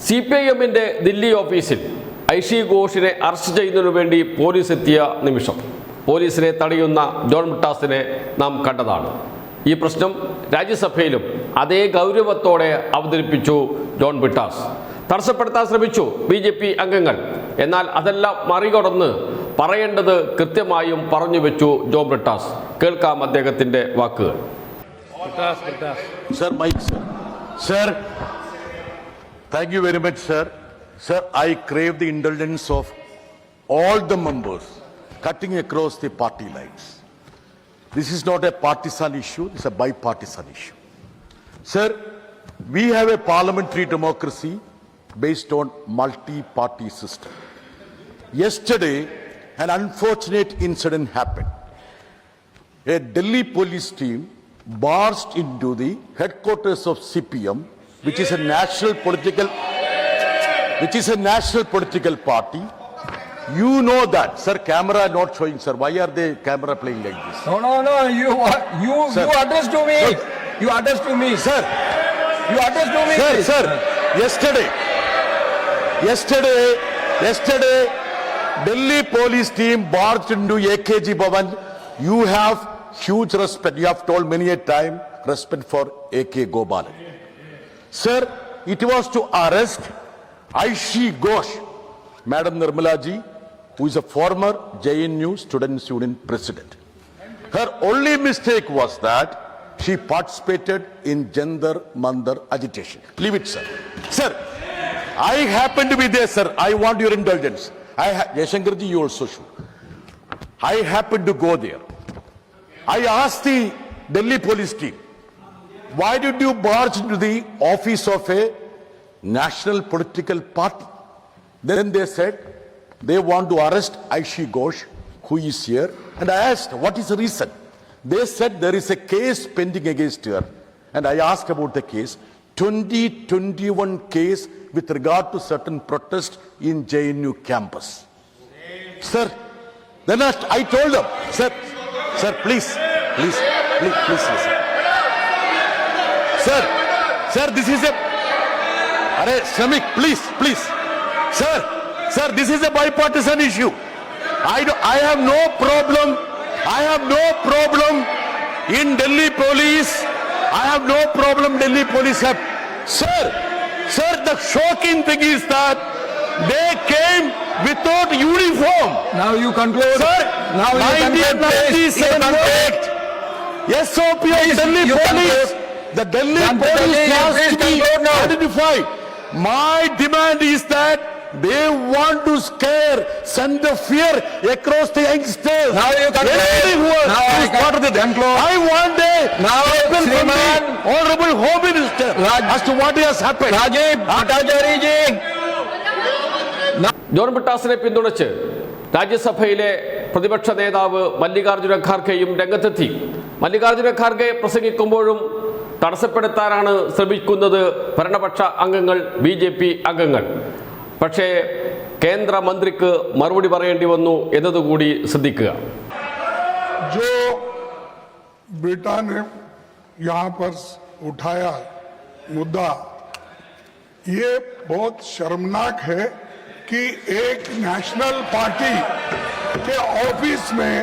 CPIMന്റെ ദില്ലി ഓഫീസിൽ ഐഷി ഘോഷിനെ അറസ്റ്റ് ചെയ്യുന്നതിനു വേണ്ടി പോലീസ് എത്തിയ നിമിഷം പോലീസിനെ തടയുന്ന ജോൺ ബ്രിട്ടാസിനെ നാം കണ്ടതാണ്. ഈ പ്രശ്നം രാജ്യസഭയിലും അതേ ഗൗരവത്തോടെ അവതരിപ്പിച്ചു ജോൺ ബ്രിട്ടാസ്. തടസ്സപ്പെടുത്താൻ ശ്രമിച്ചു BJP അംഗങ്ങൾ. എന്നാൽ അതെല്ലാം മറികടന്ന് പറയേണ്ടത് കൃത്യമായും പറഞ്ഞു വെച്ചു ജോൺ ബ്രിട്ടാസ്. കേൾക്കാം അദ്ദേഹത്തിന്റെ വാക്കുകൾ. Sir, Mike, sir. Sir, thank you very much, sir. Sir, I crave the indulgence of all the members cutting across the party lines. This is not a partisan issue, it's a bipartisan issue. Sir, we have a parliamentary democracy based on multi-party system. Yesterday, an unfortunate incident happened. A Delhi police team barged into the headquarters of CPM, which is a national political party. You know that, sir. Camera not showing, sir. Why are they camera playing like this? No. You address to me. Look. You address to me, Sir. You address to me. Sir. Yesterday, Delhi police team barged into AKG Bhavan. You have huge respect. You have told many a time respect for AK Gopalan. Sir, it was to arrest Aishi Ghosh, Madam Nirmala ji, who is a former JNU Students Union president. Her only mistake was that she participated in Jantar Mandar agitation. Leave it, sir. Sir, I happened to be there, sir. I want your indulgence. Yashankar ji, you also should. I happened to go there. I asked the Delhi police team, why did you barge into the office of a national political party? Then they said they want to arrest Aishi Ghosh, who is here. And I asked, what is the reason? They said there is a case pending against her. And I asked about the case. 2021 case with regard to certain protests in JNU campus. Sir, then I told them, sir, please listen. Sir, this is a... Arey, Shamik, please. Sir, this is a bipartisan issue. I have no problem in Delhi police. I have no problem Delhi police have. Sir, the shocking thing is that they came without uniform. Now you conclude. Sir, now 1997 Act, SOP of Delhi police. The Delhi police has to be identified. My demand is that they want to send the fear across the youngsters. Now you conclude. I want a statement from the Honorable Home Minister as to what has happened. Rajiv Bhattacharya ji. John ബ്രിട്ടാസിനെ പിന്തുണച്ച് രാജ്യസഭയിലെ പ്രതിപക്ഷ നേതാവ് മല്ലികാർജുന ഖാർഗെയും രംഗത്തെത്തി. മല്ലികാർജുന ഖാർഗെ പ്രസംഗിക്കുമ്പോഴും തടസ്സപ്പെടുത്താനാണ് ശ്രമിക്കുന്നത് ഭരണപക്ഷ അംഗങ്ങൾ, BJP അംഗങ്ങൾ. പക്ഷേ കേന്ദ്രമന്ത്രിക്ക് മറുപടി പറയേണ്ടി വന്നു എന്നതുകൂടി ശ്രദ്ധിക്കുക. जो बेटा ने यहाँ पर उठाया मुद्दा, ये बहुत शर्मनाक है कि एक नेशनल पार्टी के ऑफिस में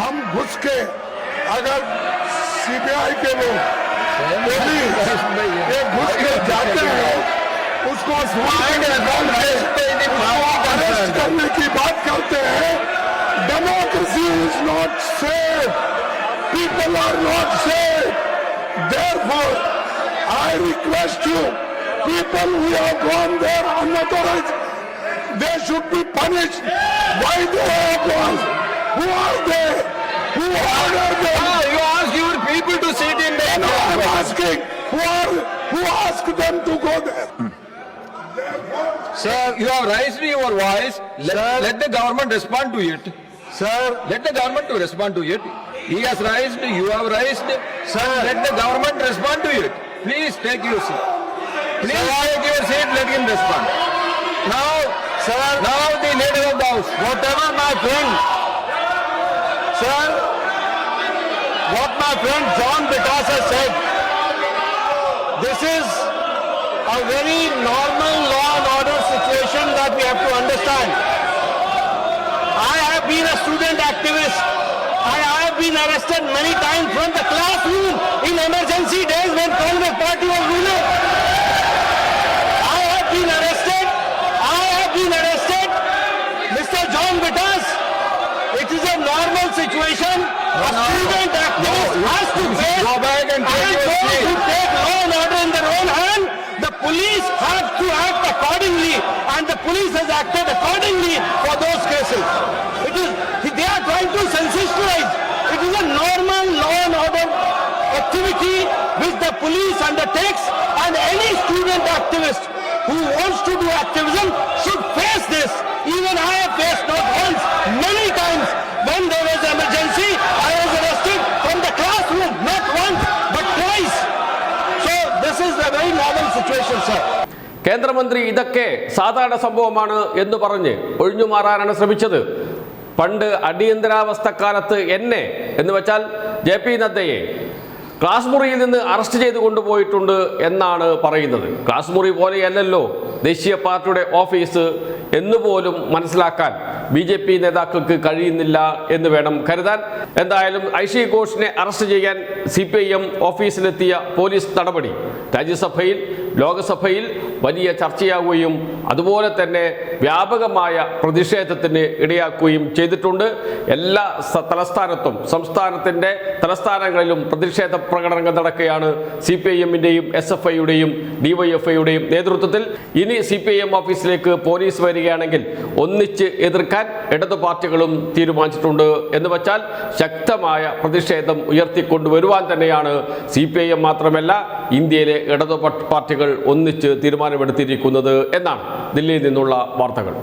हम घुस के अगर CBI के लोग घुस के जाते हैं, उसको अरेस्ट करने की बात करते हैं. Democracy is not safe. People are not safe. Therefore, I request you, people who have gone there unauthorized, they should be punished. Why they have gone? Who are they? Who ordered them? You ask your people to sit in there. No, I'm asking, who asked them to go there? Sir, you have raised your voice. Let the government respond to it. Sir, Let the government to respond to it. He has raised, you have raised. Sir, let the government respond to it. Please take your seat. Please take your seat, let him respond. Now the leader of the house. whatever my friend, sir, what my friend John Vikas has said, this is a very normal activists. I have been arrested many times from the classroom in emergency days when Congress party was ruling. I have been arrested. Mr. John Vittas, it is a normal situation. A student activist has to face Go back and take your those seat. who take law and order in their own hand. The police have to act accordingly, and the police has acted accordingly for those cases. They are trying to sensationalize. It is a normal law and order activity which the police undertakes, and any student activist who wants to do activism should face this. Even I have faced not once, many times. When there was emergency, I was arrested from the classroom, not once, but twice. So this is a very normal situation, sir. കേന്ദ്രമന്ത്രി ഇതൊക്കെ സാധാരണ സംഭവമാണ് എന്ന് പറഞ്ഞ് ഒഴിഞ്ഞു മാറാനാണ് ശ്രമിച്ചത്. പണ്ട് അടിയന്തരാവസ്ഥക്കാലത്ത് എന്നെ എന്ന് വെച്ചാൽ JP നദ്ദയെ ക്ലാസ് മുറിയിൽ നിന്ന് അറസ്റ്റ് ചെയ്ത് കൊണ്ടുപോയിട്ടുണ്ട് എന്നാണ് പറയുന്നത്. ക്ലാസ് മുറി പോലെയല്ലല്ലോ ദേശീയ പാർട്ടിയുടെ ഓഫീസ് എന്നുപോലും മനസ്സിലാക്കാൻ BJP നേതാക്കൾക്ക് കഴിയുന്നില്ല എന്ന് വേണം കരുതാൻ. എന്തായാലും ഐഷി ഘോഷിനെ അറസ്റ്റ് ചെയ്യാൻ CPIM ഓഫീസിലെത്തിയ പോലീസ് നടപടി രാജ്യസഭയിൽ ലോകസഭയിൽ വലിയ ചർച്ചയാവുകയും അതുപോലെ തന്നെ വ്യാപകമായ പ്രതിഷേധത്തിന് ഇടയാക്കുകയും ചെയ്തിട്ടുണ്ട്. എല്ലാ തലസ്ഥാനത്തും സംസ്ഥാനത്തിൻ്റെ തലസ്ഥാനങ്ങളിലും പ്രതിഷേധ പ്രകടനങ്ങൾ നടക്കുകയാണ് CPIM-ൻ്റെയും SFIയുടെയും DYFIയുടെയും നേതൃത്വത്തിൽ. ഇനി CPIM ഓഫീസിലേക്ക് പോലീസ് വരികയാണെങ്കിൽ ഒന്നിച്ച് എതിർക്കാൻ ഇടതു പാർട്ടികളും തീരുമാനിച്ചിട്ടുണ്ട്. എന്ന് വച്ചാൽ ശക്തമായ പ്രതിഷേധം ഉയർത്തിക്കൊണ്ടുവരുവാൻ തന്നെയാണ് CPIM മാത്രമല്ല ഇന്ത്യയിലെ ഇടതു പാർട്ടികൾ ഒന്നിച്ച് തീരുമാനമെടുത്തിരിക്കുന്നത് എന്നാണ് ദില്ലിയിൽ നിന്നുള്ള വാർത്തകൾ.